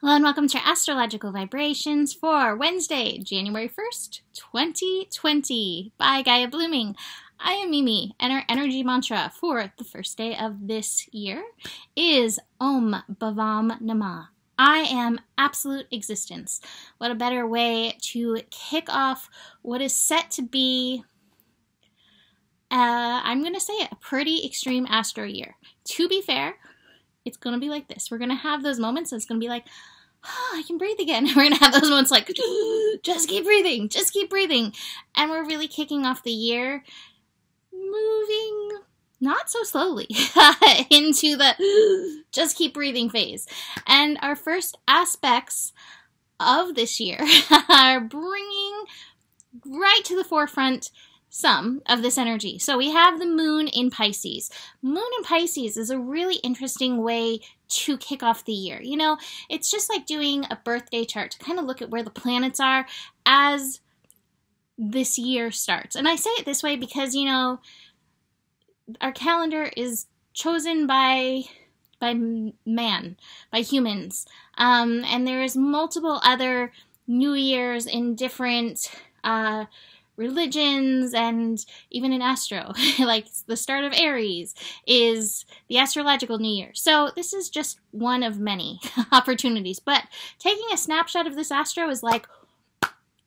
Hello and welcome to Astrological Vibrations for Wednesday, January 1st, 2020 by Gaia Blooming. I am Mimi, and our energy mantra for the first day of this year is Om Bhavam Namah. I am absolute existence. What a better way to kick off what is set to be, I'm going to say it, a pretty extreme astro year. To be fair, it's going to be like this. We're going to have those moments, so it's going to be like, I can breathe again. We're going to have those moments like, just keep breathing, just keep breathing. And we're really kicking off the year, moving not so slowly into the just keep breathing phase. And our first aspects of this year are bringing right to the forefront some of this energy. So we have the moon in Pisces. Moon in Pisces is a really interesting way to kick off the year. You know, it's just like doing a birthday chart to kind of look at where the planets are as this year starts. And I say it this way because, you know, our calendar is chosen by man, by humans. And there's multiple other New Years in different religions, and even in astro, like the start of Aries is the astrological New Year. So this is just one of many opportunities, but taking a snapshot of this astro is like,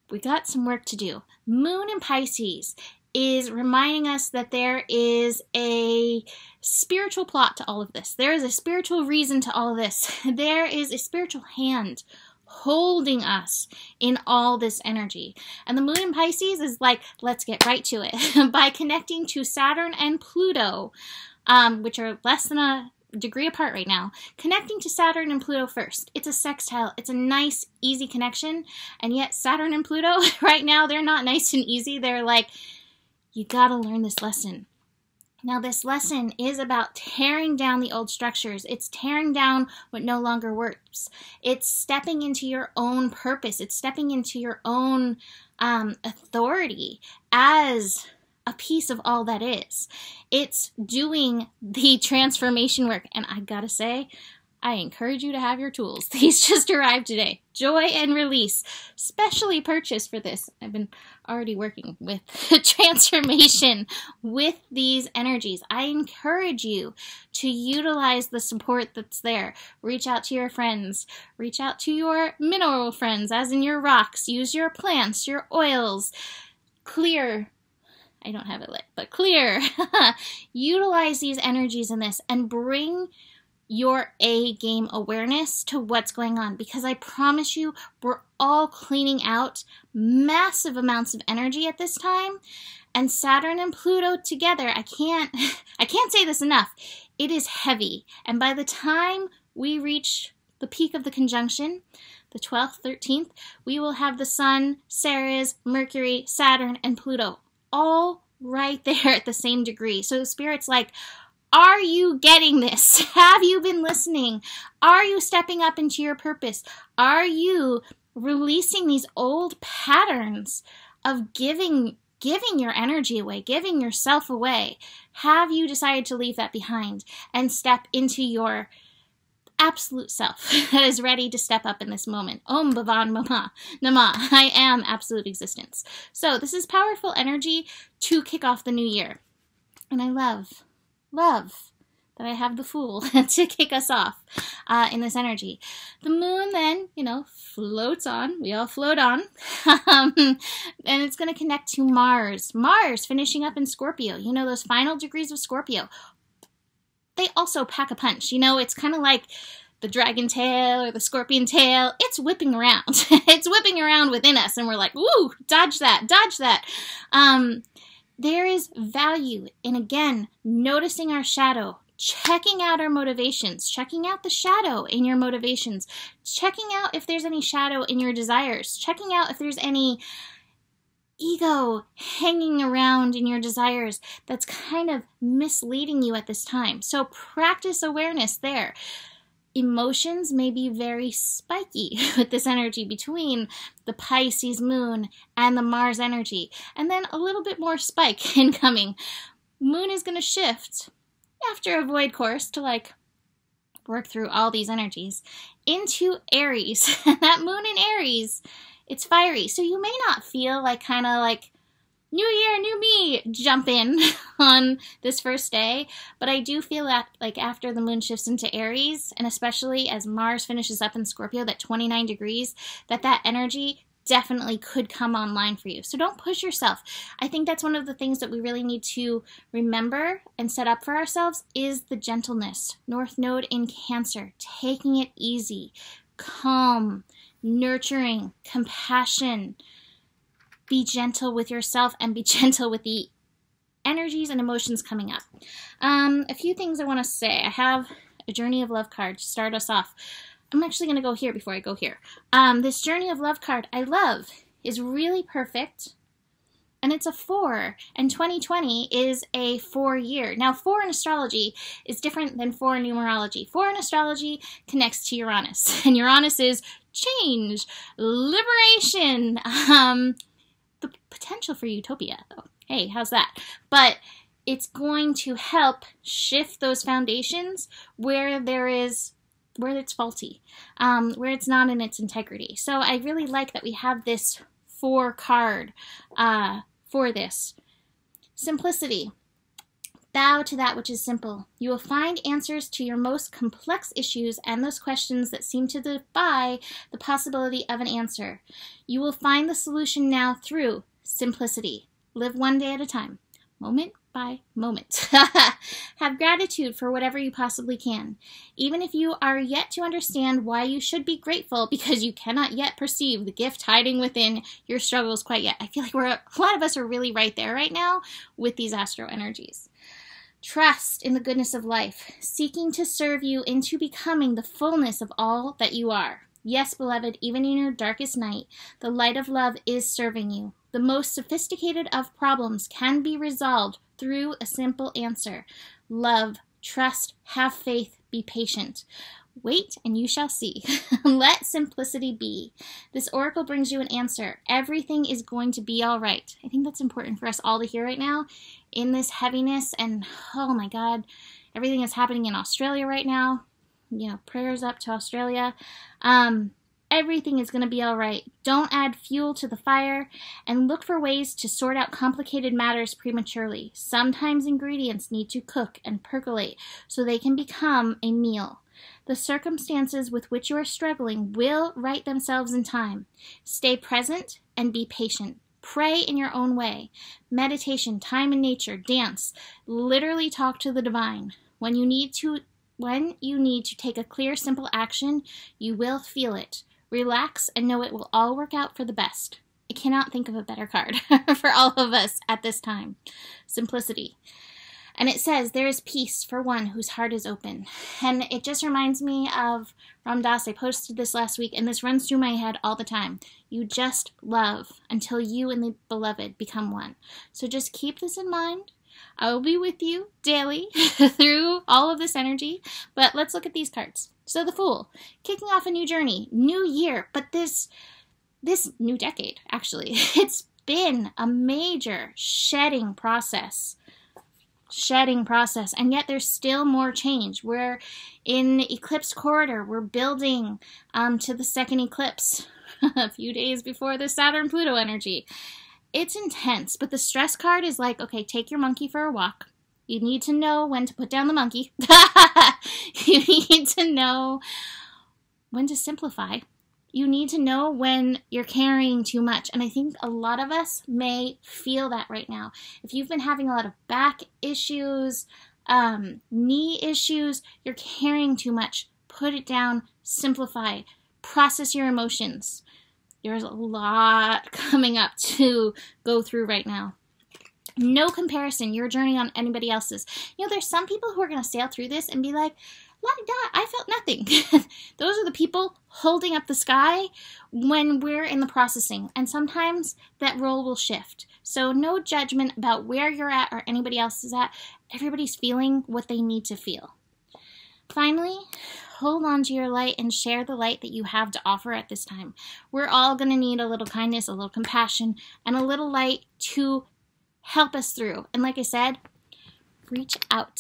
we got some work to do. Moon in Pisces is reminding us that there is a spiritual plot to all of this. There is a spiritual reason to all of this. There is a spiritual hand holding us in all this energy. And the moon in Pisces is like, let's get right to it. By connecting to Saturn and Pluto, which are less than a degree apart right now, connecting to Saturn and Pluto first. It's a sextile. It's a nice, easy connection. And yet Saturn and Pluto right now, they're not nice and easy. They're like, you gotta learn this lesson. Now, this lesson is about tearing down the old structures. It's tearing down what no longer works. It's stepping into your own purpose. It's stepping into your own authority as a piece of all that is. It's doing the transformation work. And I gotta say, I encourage you to have your tools. These just arrived today. Joy and Release, specially purchased for this. I've been already working with transformation with these energies. I encourage you to utilize the support that's there. Reach out to your friends. Reach out to your mineral friends, as in your rocks. Use your plants, your oils. Clear. I don't have it lit, but clear. Utilize these energies in this and bring your A-game awareness to what's going on, because I promise you, we're all cleaning out massive amounts of energy at this time, and Saturn and Pluto together, I can't say this enough, it is heavy, and by the time we reach the peak of the conjunction, the 12th, 13th, we will have the Sun, Ceres, Mercury, Saturn, and Pluto all right there at the same degree. So the Spirit's like, are you getting this? Have you been listening? Are you stepping up into your purpose? Are you releasing these old patterns of giving your energy away, giving yourself away? Have you decided to leave that behind and step into your absolute self that is ready to step up in this moment? Om Bhavan Namah. I am absolute existence. So this is powerful energy to kick off the new year. And I love that I have the Fool to kick us off in this energy. The moon then, you know, floats on. We all float on. And it's going to connect to Mars. Mars finishing up in Scorpio. You know, those final degrees of Scorpio. They also pack a punch. You know, it's kind of like the dragon tail or the scorpion tail. It's whipping around. It's whipping around within us. And we're like, woo, dodge that, dodge that. There is value in, again, noticing our shadow, checking out our motivations, checking out the shadow in your motivations, checking out if there's any shadow in your desires, checking out if there's any ego hanging around in your desires that's kind of misleading you at this time. So practice awareness there. Emotions may be very spiky with this energy between the Pisces moon and the Mars energy. And then a little bit more spike incoming. Moon is going to shift after a void course to like work through all these energies, into Aries. That moon in Aries, it's fiery. So you may not feel like kind of like new year, new me, jump in on this first day. But I do feel that like after the moon shifts into Aries, and especially as Mars finishes up in Scorpio, that 29 degrees, that energy definitely could come online for you. So don't push yourself. I think that's one of the things that we really need to remember and set up for ourselves is the gentleness. North Node in Cancer, taking it easy, calm, nurturing, compassion. Be gentle with yourself and be gentle with the energies and emotions coming up. A few things I want to say. I have a Journey of Love card to start us off. I'm actually going to go here before I go here. This Journey of Love card I love is really perfect, and it's a 4, and 2020 is a 4 year. Now, 4 in astrology is different than 4 in numerology. 4 in astrology connects to Uranus, and Uranus is change, liberation, the potential for utopia, though. Hey, how's that? But it's going to help shift those foundations where it's faulty, where it's not in its integrity. So I really like that we have this 4 card for this. Simplicity. Bow to that which is simple. You will find answers to your most complex issues and those questions that seem to defy the possibility of an answer. You will find the solution now through simplicity. Live one day at a time, moment by moment. Have gratitude for whatever you possibly can. Even if you are yet to understand why you should be grateful because you cannot yet perceive the gift hiding within your struggles quite yet. I feel like a lot of us are really right there right now with these astro energies. Trust in the goodness of life, seeking to serve you into becoming the fullness of all that you are. Yes, beloved, even in your darkest night, the light of love is serving you. The most sophisticated of problems can be resolved through a simple answer. Love, trust, have faith, be patient. Wait, and you shall see. Let simplicity be. This oracle brings you an answer. Everything is going to be all right. I think that's important for us all to hear right now in this heaviness. And, oh my God, everything is happening in Australia right now. You know, prayers up to Australia. Everything is going to be all right. Don't add fuel to the fire, and look for ways to sort out complicated matters prematurely. Sometimes ingredients need to cook and percolate so they can become a meal. The circumstances with which you are struggling will right themselves in time. Stay present and be patient. Pray in your own way. Meditation, time in nature, dance. Literally talk to the divine. When you need to take a clear, simple action, you will feel it. Relax and know it will all work out for the best. I cannot think of a better card for all of us at this time. Simplicity. And it says, there is peace for one whose heart is open. And it just reminds me of Ram Dass. I posted this last week, and this runs through my head all the time. You just love until you and the beloved become one. So just keep this in mind. I will be with you daily through all of this energy. But let's look at these cards. So the Fool, kicking off a new journey, new year, but this new decade, actually. It's been a major shedding process, and yet there's still more change. We're in eclipse corridor. We're building to the second eclipse a few days before the Saturn Pluto energy. It's intense, but the stress card is like, okay, take your monkey for a walk. You need to know when to put down the monkey. You need to know when to simplify. You need to know when you're carrying too much. And I think a lot of us may feel that right now. If you've been having a lot of back issues, knee issues, you're carrying too much. Put it down, simplify, process your emotions. There's a lot coming up to go through right now. No comparison, your journey on anybody else's. You know, there's some people who are going to sail through this and be like, I felt nothing. Those are the people holding up the sky when we're in the processing. And sometimes that role will shift. So no judgment about where you're at or anybody else is at. Everybody's feeling what they need to feel. Finally, hold on to your light and share the light that you have to offer at this time. We're all going to need a little kindness, a little compassion, and a little light to help us through. And like I said, reach out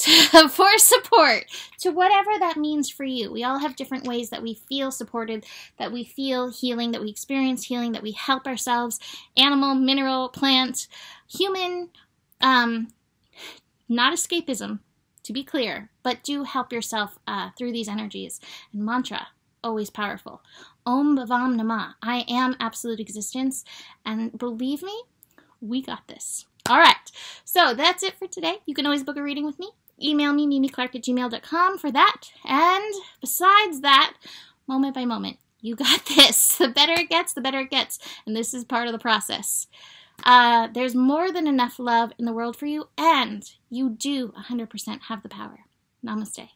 for support to whatever that means for you. We all have different ways that we feel supported, that we feel healing, that we experience healing, that we help ourselves. Animal, mineral, plant, human, not escapism, to be clear, but do help yourself through these energies. And mantra, always powerful. Om Bhavam Namah. I am absolute existence. And believe me, we got this. All right. So that's it for today. You can always book a reading with me. Email me, mimiclark@gmail.com for that. And besides that, moment by moment, you got this. The better it gets, the better it gets. And this is part of the process. There's more than enough love in the world for you, and you do 100% have the power. Namaste.